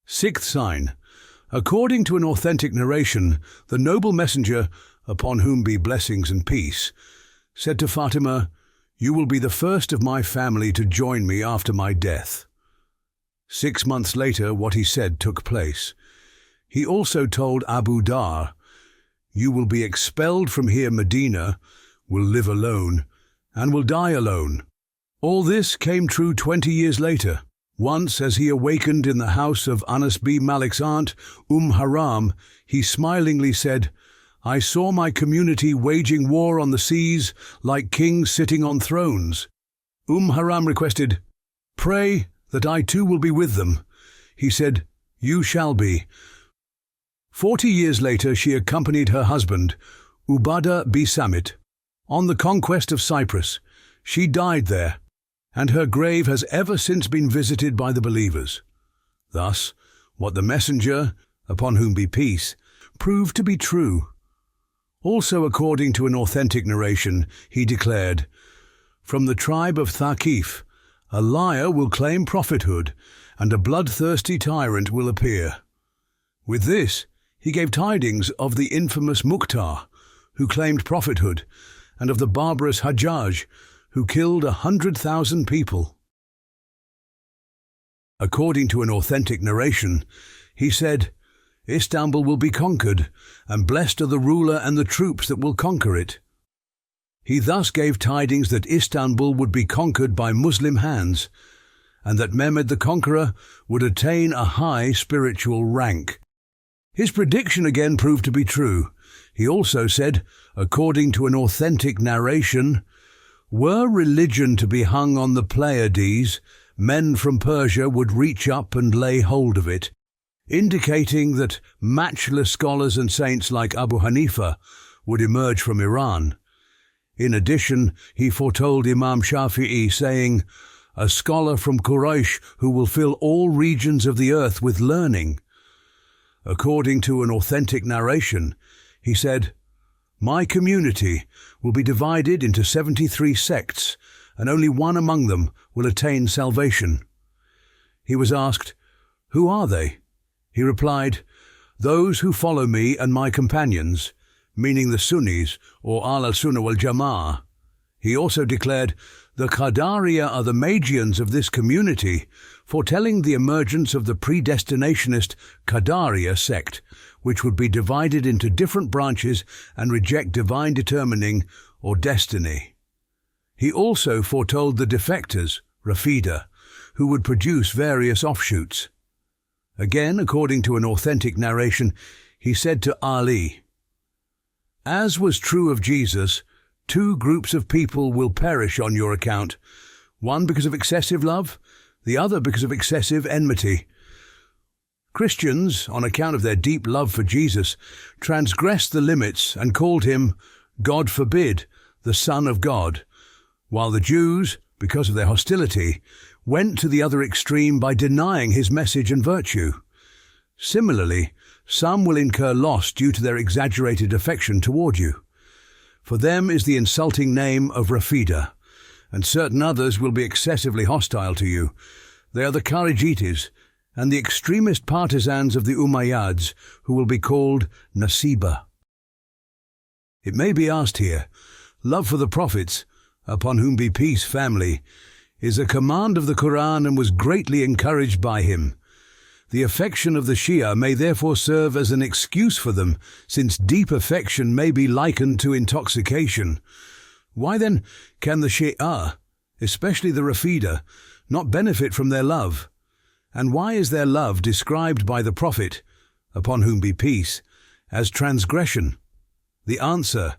Sixth sign. According to an authentic narration, the noble messenger, upon whom be blessings and peace, said to Fatima, "You will be the first of my family to join me after my death." 6 months later, what he said took place. He also told Abu Dar, "You will be expelled from here, Medina, will live alone, and will die alone." All this came true 20 years later. Once, as he awakened in the house of Anas b. Malik's aunt, Haram, he smilingly said, "I saw my community waging war on the seas like kings sitting on thrones." Haram requested, "Pray that I too will be with them." He said, "You shall be." 40 years later, she accompanied her husband, Ubadah b. Samit, on the conquest of Cyprus. She died there, and her grave has ever since been visited by the believers. Thus, what the messenger, upon whom be peace, proved to be true. Also, according to an authentic narration, he declared, "From the tribe of Thaqif, a liar will claim prophethood, and a bloodthirsty tyrant will appear." With this, he gave tidings of the infamous Mukhtar, who claimed prophethood, and of the barbarous Hajjaj, who killed 100,000 people. According to an authentic narration, he said, "Istanbul will be conquered, and blessed are the ruler and the troops that will conquer it." He thus gave tidings that Istanbul would be conquered by Muslim hands, and that Mehmed the Conqueror would attain a high spiritual rank. His prediction again proved to be true. He also said, according to an authentic narration, "Were religion to be hung on the Pleiades, men from Persia would reach up and lay hold of it," indicating that matchless scholars and saints like Abu Hanifa would emerge from Iran. In addition, he foretold Imam Shafi'i, saying, "A scholar from Quraysh who will fill all regions of the earth with learning." According to an authentic narration, he said, "My community will be divided into 73 sects, and only one among them will attain salvation." He was asked, "Who are they?" He replied, "Those who follow me and my companions," meaning the Sunnis, or al-Sunnah wal-Jama'ah. He also declared, "The Qadariya are the Magians of this community," foretelling the emergence of the predestinationist Qadariya sect, which would be divided into different branches and reject divine determining or destiny. He also foretold the defectors, Rafida, who would produce various offshoots. Again, according to an authentic narration, he said to Ali, "As was true of Jesus, 2 groups of people will perish on your account, one because of excessive love, the other because of excessive enmity." Christians, on account of their deep love for Jesus, transgressed the limits and called him, God forbid, the Son of God, while the Jews, because of their hostility, went to the other extreme by denying his message and virtue. Similarly, some will incur loss due to their exaggerated affection toward you. For them is the insulting name of Rafida, and certain others will be excessively hostile to you. They are the Kharijites, and the extremist partisans of the Umayyads, who will be called Nasiba. It may be asked here, love for the prophets, upon whom be peace, family, is a command of the Quran and was greatly encouraged by him. The affection of the Shia may therefore serve as an excuse for them, since deep affection may be likened to intoxication. Why then can the Shia, especially the Rafida, not benefit from their love? And why is their love described by the Prophet, upon whom be peace, as transgression? The answer: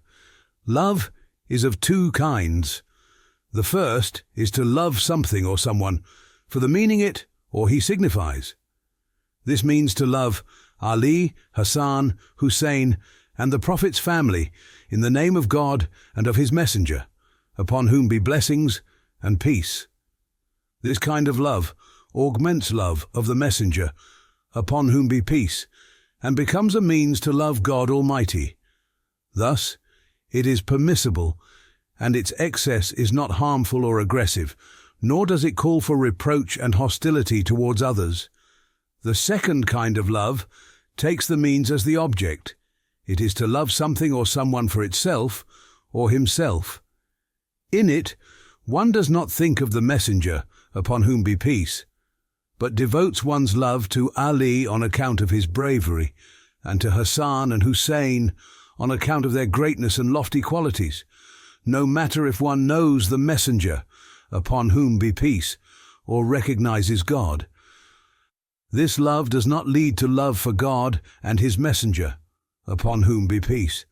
love is of 2 kinds. The first is to love something or someone for the meaning it or he signifies. This means to love Ali, Hassan, Hussein, and the Prophet's family in the name of God and of his messenger, upon whom be blessings and peace. This kind of love augments love of the messenger, upon whom be peace, and becomes a means to love God Almighty. Thus, it is permissible, and its excess is not harmful or aggressive, nor does it call for reproach and hostility towards others. The second kind of love takes the means as the object. It is to love something or someone for itself or himself. In it, one does not think of the messenger, upon whom be peace, but devotes one's love to Ali on account of his bravery, and to Hassan and Hussein on account of their greatness and lofty qualities, no matter if one knows the messenger, upon whom be peace, or recognizes God. This love does not lead to love for God and his messenger, upon whom be peace.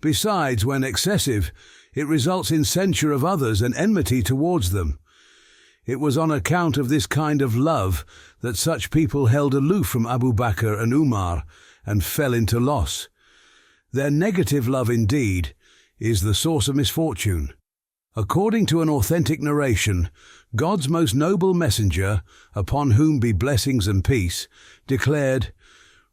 Besides, when excessive, it results in censure of others and enmity towards them. It was on account of this kind of love that such people held aloof from Abu Bakr and Umar and fell into loss. Their negative love, indeed, is the source of misfortune. According to an authentic narration, God's most noble messenger, upon whom be blessings and peace, declared,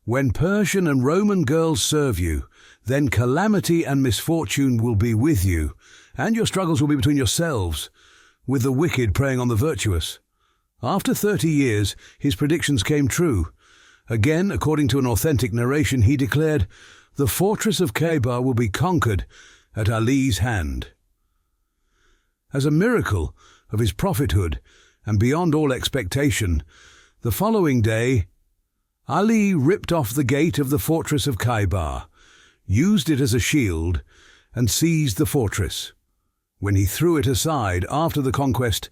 "When Persian and Roman girls serve you, then calamity and misfortune will be with you, and your struggles will be between yourselves, with the wicked preying on the virtuous." After 30 years, his predictions came true. Again, according to an authentic narration, he declared, "The fortress of Khaybar will be conquered at Ali's hand." As a miracle of his prophethood, and beyond all expectation, the following day, Ali ripped off the gate of the fortress of Khaybar, used it as a shield, and seized the fortress. When he threw it aside after the conquest,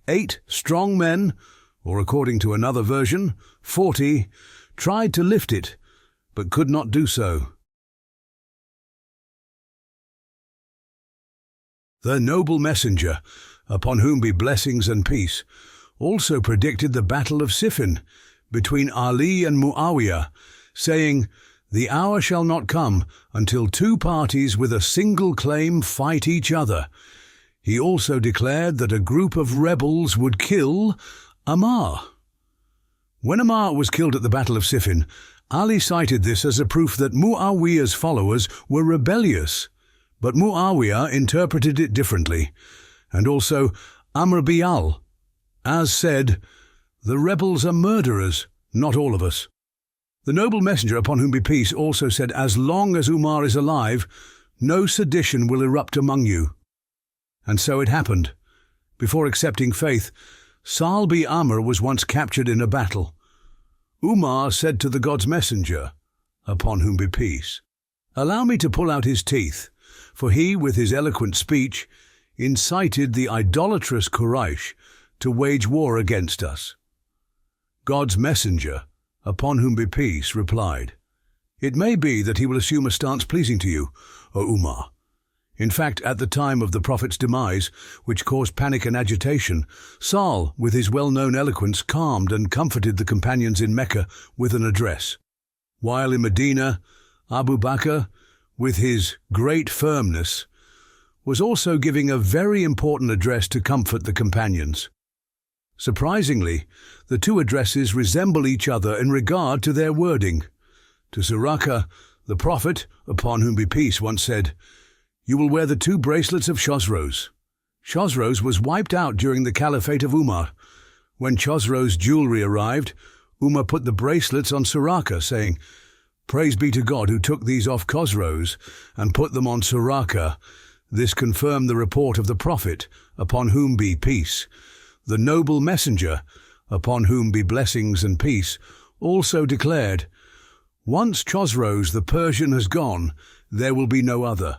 8 strong men, or according to another version, 40, tried to lift it, but could not do so. The noble messenger, upon whom be blessings and peace, also predicted the battle of Siffin between Ali and Muawiyah, saying, "The hour shall not come until 2 parties with a single claim fight each other." He also declared that a group of rebels would kill Ammar. When Ammar was killed at the Battle of Siffin, Ali cited this as a proof that Muawiyah's followers were rebellious, but Muawiyah interpreted it differently, and also Amr Biyal, as said, "The rebels are murderers, not all of us." The noble messenger, upon whom be peace, also said, "As long as Umar is alive, no sedition will erupt among you." And so it happened. Before accepting faith, Sa'al bi Amr was once captured in a battle. Umar said to the God's messenger, upon whom be peace, "Allow me to pull out his teeth," for he, with his eloquent speech, incited the idolatrous Quraysh to wage war against us. God's messenger, upon whom be peace, replied, "It may be that he will assume a stance pleasing to you, O Umar." In fact, at the time of the Prophet's demise, which caused panic and agitation, Sa'al, with his well-known eloquence, calmed and comforted the companions in Mecca with an address, while in Medina, Abu Bakr, with his great firmness, was also giving a very important address to comfort the companions. Surprisingly, the 2 addresses resemble each other in regard to their wording. To Suraka, the Prophet, upon whom be peace, once said, "You will wear the 2 bracelets of Chosroes." Chosroes was wiped out during the caliphate of Umar. When Chosroes' jewelry arrived, Umar put the bracelets on Suraka, saying, "Praise be to God who took these off Chosroes and put them on Suraka." This confirmed the report of the Prophet, upon whom be peace. The noble messenger, upon whom be blessings and peace, also declared, "Once Chosroes the Persian has gone, there will be no other."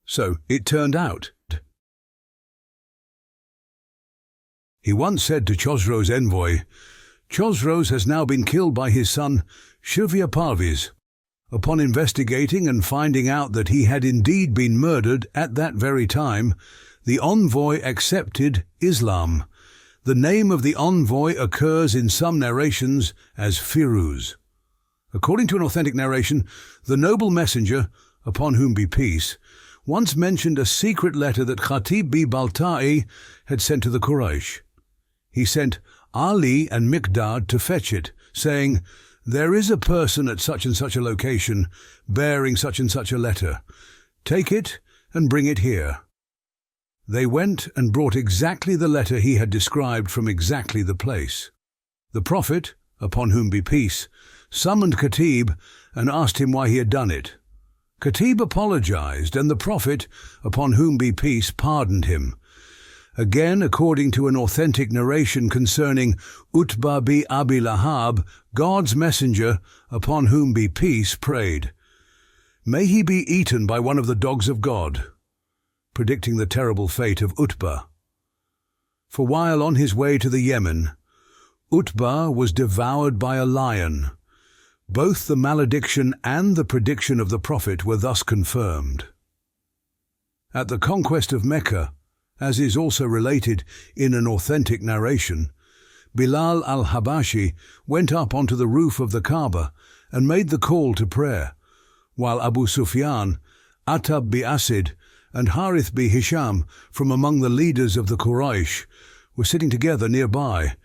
So it turned out. He once said to Chosroes' envoy, "Chosroes has now been killed by his son Shuvya Parviz." Upon investigating and finding out that he had indeed been murdered at that very time, the envoy accepted Islam. The name of the envoy occurs in some narrations as Firuz. According to an authentic narration, the noble messenger, upon whom be peace, once mentioned a secret letter that Khatib bi Balta'i had sent to the Quraysh. He sent Ali and Miqdad to fetch it, saying, "There is a person at such and such a location, bearing such and such a letter. Take it and bring it here." They went and brought exactly the letter he had described from exactly the place. The Prophet, upon whom be peace, summoned Khatib and asked him why he had done it. Khatib apologized, and the Prophet, upon whom be peace, pardoned him. Again, according to an authentic narration concerning Utbah bi Abi Lahab, God's messenger, upon whom be peace, prayed, "May he be eaten by one of the dogs of God," predicting the terrible fate of Utbah. For while on his way to the Yemen, Utbah was devoured by a lion. Both the malediction and the prediction of the Prophet were thus confirmed. At the conquest of Mecca, as is also related in an authentic narration, Bilal al-Habashi went up onto the roof of the Kaaba and made the call to prayer, while Abu Sufyan, Atab bi Asid, and Harith bi Hisham, from among the leaders of the Quraysh, were sitting together nearby.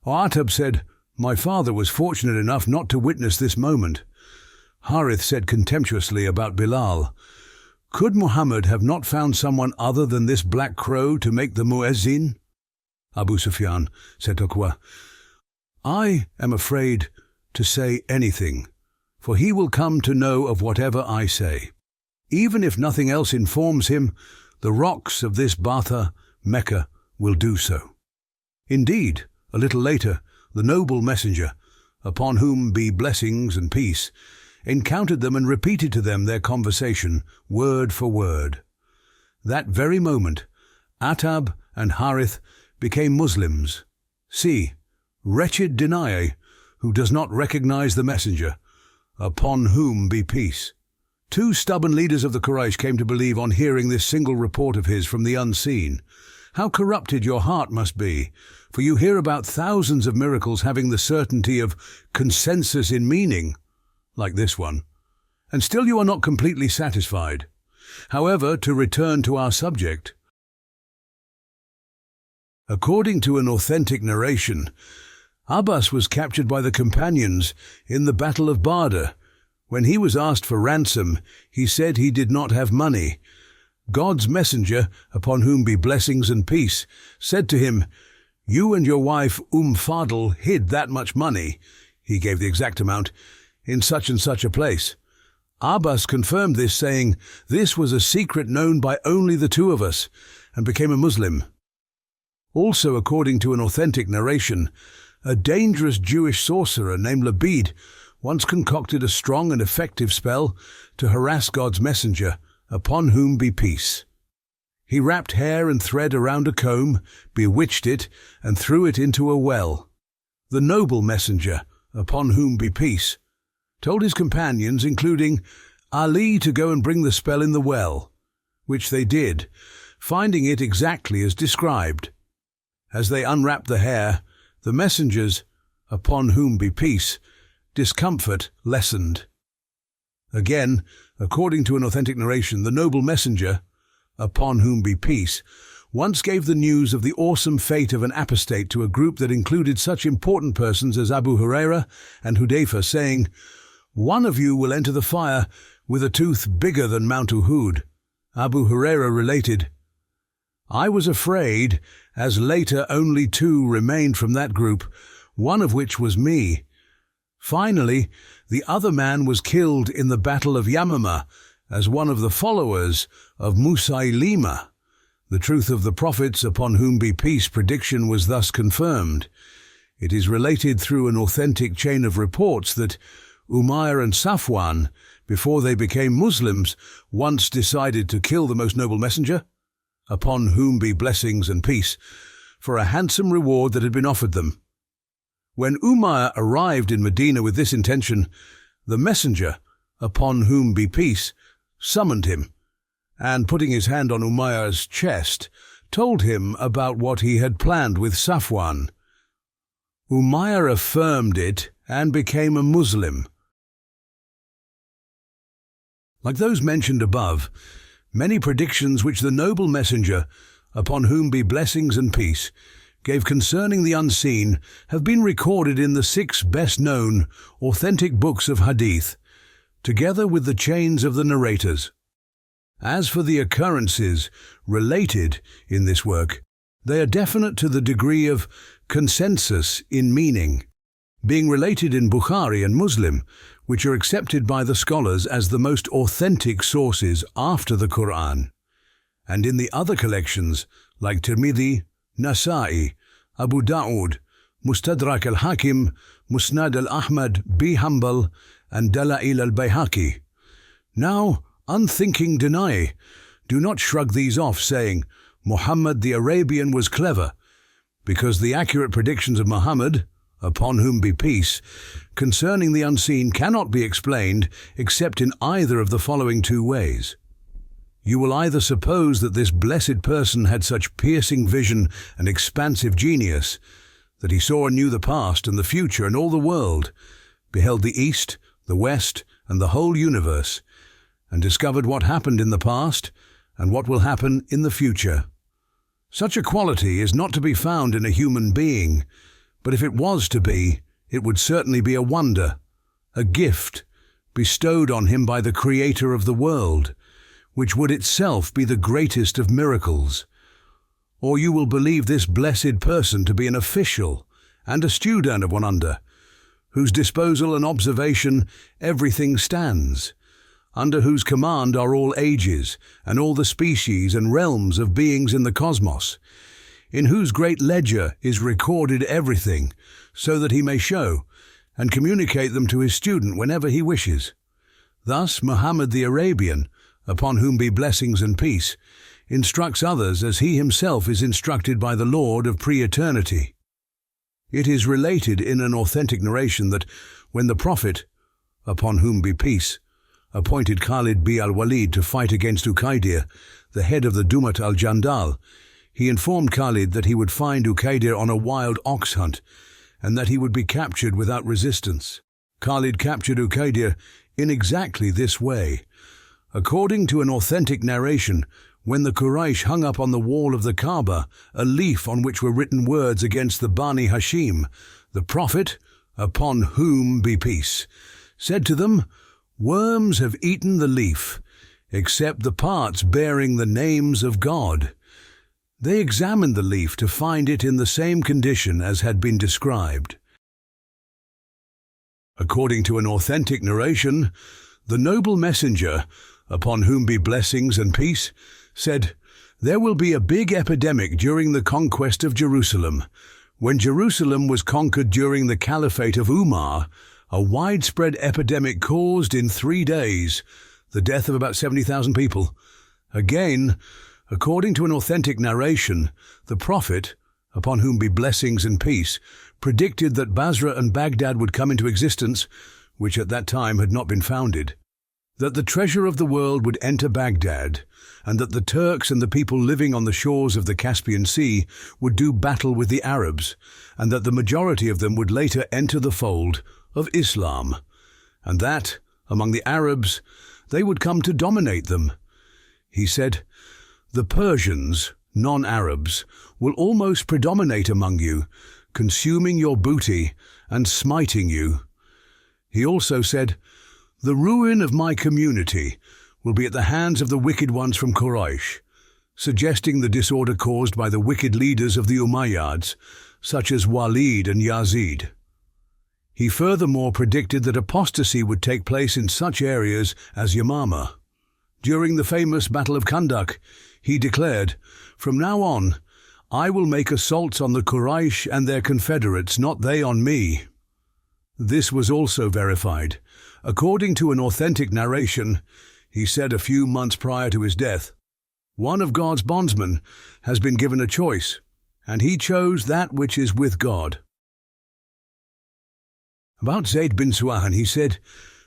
Atab said, "My father was fortunate enough not to witness this moment." Harith said contemptuously about Bilal, "Could Muhammad have not found someone other than this black crow to make the muezzin?" Abu Sufyan said to Uqba, "I am afraid to say anything, for he will come to know of whatever I say. Even if nothing else informs him, the rocks of this Batha, Mecca, will do so." Indeed, a little later, the noble messenger, upon whom be blessings and peace, encountered them and repeated to them their conversation, word for word. That very moment, Atab and Harith became Muslims. See, wretched denier, who does not recognize the messenger, upon whom be peace. Two stubborn leaders of the Quraysh came to believe on hearing this single report of his from the unseen. How corrupted your heart must be, for you hear about thousands of miracles having the certainty of consensus in meaning, like this one, and still you are not completely satisfied. However, to return to our subject, according to an authentic narration, Abbas was captured by the companions in the Battle of Badr. When he was asked for ransom, he said he did not have money. God's messenger, upon whom be blessings and peace, said to him, "You and your wife Fada'il hid that much money," he gave the exact amount, "in such and such a place." Abbas confirmed this, saying, "This was a secret known by only the two of us," and became a Muslim. Also, according to an authentic narration, a dangerous Jewish sorcerer named Labid once concocted a strong and effective spell to harass God's messenger, upon whom be peace. He wrapped hair and thread around a comb, bewitched it, and threw it into a well. The noble messenger, upon whom be peace, told his companions, including Ali, to go and bring the spell in the well, which they did, finding it exactly as described. As they unwrapped the hair, the messengers, upon whom be peace, discomfort lessened. Again, according to an authentic narration, the noble messenger, upon whom be peace, once gave the news of the awesome fate of an apostate to a group that included such important persons as Abu Huraira and Hudayfa, saying, "One of you will enter the fire with a tooth bigger than Mount Uhud." Abu Huraira related, "I was afraid, as later only 2 remained from that group, one of which was me. Finally, the other man was killed in the Battle of Yamama as one of the followers of Musaylima. The truth of the prophets, upon whom be peace, prediction was thus confirmed. It is related through an authentic chain of reports that Umayyah and Safwan, before they became Muslims, once decided to kill the most noble messenger, upon whom be blessings and peace, for a handsome reward that had been offered them. When Umayyah arrived in Medina with this intention, the messenger, upon whom be peace, summoned him, and putting his hand on Umayyah's chest, told him about what he had planned with Safwan. Umayyah affirmed it and became a Muslim. Like those mentioned above, many predictions which the noble messenger, upon whom be blessings and peace, gave concerning the unseen have been recorded in the 6 best-known, authentic books of Hadith, together with the chains of the narrators. As for the occurrences related in this work, they are definite to the degree of consensus in meaning. being related in Bukhari and Muslim, which are accepted by the scholars as the most authentic sources after the Quran, and in the other collections like Tirmidhi, Nasa'i, Abu Dawud, Mustadrak al-Hakim, Musnad al-Ahmad, B. Hanbal, and Dalail al-Bayhaqi. Now, unthinking Denai, do not shrug these off, saying, Muhammad the Arabian was clever, because the accurate predictions of Muhammad, upon whom be peace, concerning the unseen cannot be explained except in either of the following two ways. You will either suppose that this blessed person had such piercing vision and expansive genius, that he saw and knew the past and the future and all the world, beheld the East, the West, and the whole universe, and discovered what happened in the past and what will happen in the future. Such a quality is not to be found in a human being, but if it was to be, it would certainly be a wonder, a gift, bestowed on him by the Creator of the world, which would itself be the greatest of miracles. Or you will believe this blessed person to be an official and a student of one under, whose disposal and observation everything stands, under whose command are all ages and all the species and realms of beings in the cosmos, in whose great ledger is recorded everything, so that he may show and communicate them to his student whenever he wishes. Thus Muhammad the Arabian, upon whom be blessings and peace, instructs others as he himself is instructed by the Lord of pre-eternity. It is related in an authentic narration that when the Prophet, upon whom be peace, appointed Khalid bin al-Walid to fight against Uqaydir, the head of the Dumat al-Jandal, he informed Khalid that he would find Uqaydir on a wild ox hunt, and that he would be captured without resistance. Khalid captured Uqaydir in exactly this way. According to an authentic narration, when the Quraysh hung up on the wall of the Kaaba a leaf on which were written words against the Bani Hashim, the Prophet, upon whom be peace, said to them, "Worms have eaten the leaf, except the parts bearing the names of God." They examined the leaf to find it in the same condition as had been described. According to an authentic narration, the noble messenger, upon whom be blessings and peace, said, "There will be a big epidemic during the conquest of Jerusalem. When Jerusalem was conquered during the caliphate of Umar, a widespread epidemic caused in 3 days the death of about 70,000 people. Again, according to an authentic narration, the Prophet, upon whom be blessings and peace, predicted that Basra and Baghdad would come into existence, which at that time had not been founded, that the treasure of the world would enter Baghdad, and that the Turks and the people living on the shores of the Caspian Sea would do battle with the Arabs, and that the majority of them would later enter the fold of Islam, and that, among the Arabs, they would come to dominate them. He said, "The Persians, non-Arabs, will almost predominate among you, consuming your booty and smiting you." He also said, "The ruin of my community will be at the hands of the wicked ones from Quraysh," suggesting the disorder caused by the wicked leaders of the Umayyads, such as Walid and Yazid. He furthermore predicted that apostasy would take place in such areas as Yamama. During the famous Battle of Khandak, he declared, "From now on, I will make assaults on the Quraysh and their confederates, not they on me." This was also verified. According to an authentic narration, he said a few months prior to his death, "One of God's bondsmen has been given a choice, and he chose that which is with God." About Zayd bin Suhan, he said,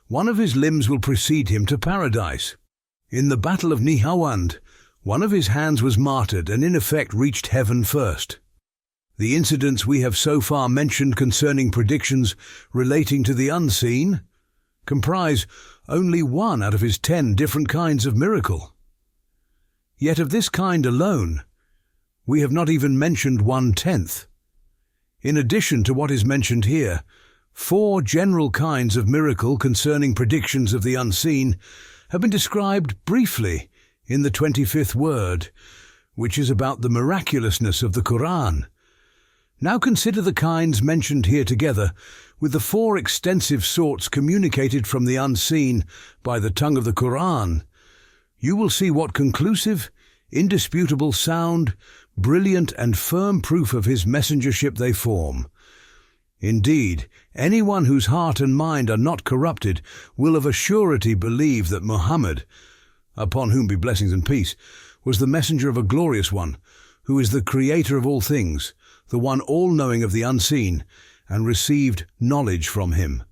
"One of his limbs will precede him to paradise." In the Battle of Nihawand, one of his hands was martyred and in effect reached heaven first. The incidents we have so far mentioned concerning predictions relating to the unseen comprise only 1 out of his 10 different kinds of miracle. Yet of this kind alone, we have not even mentioned 1/10. In addition to what is mentioned here, 4 general kinds of miracle concerning predictions of the unseen have been described briefly in the 25th word, which is about the miraculousness of the Quran. Now consider the kinds mentioned here together, with the four extensive sorts communicated from the unseen by the tongue of the Quran, you will see what conclusive, indisputable, sound, brilliant and firm proof of his messengership they form. Indeed, anyone whose heart and mind are not corrupted will of a surety believe that Muhammad, upon whom be blessings and peace, was the messenger of a glorious one, who is the creator of all things, the one all-knowing of the unseen, and received knowledge from him.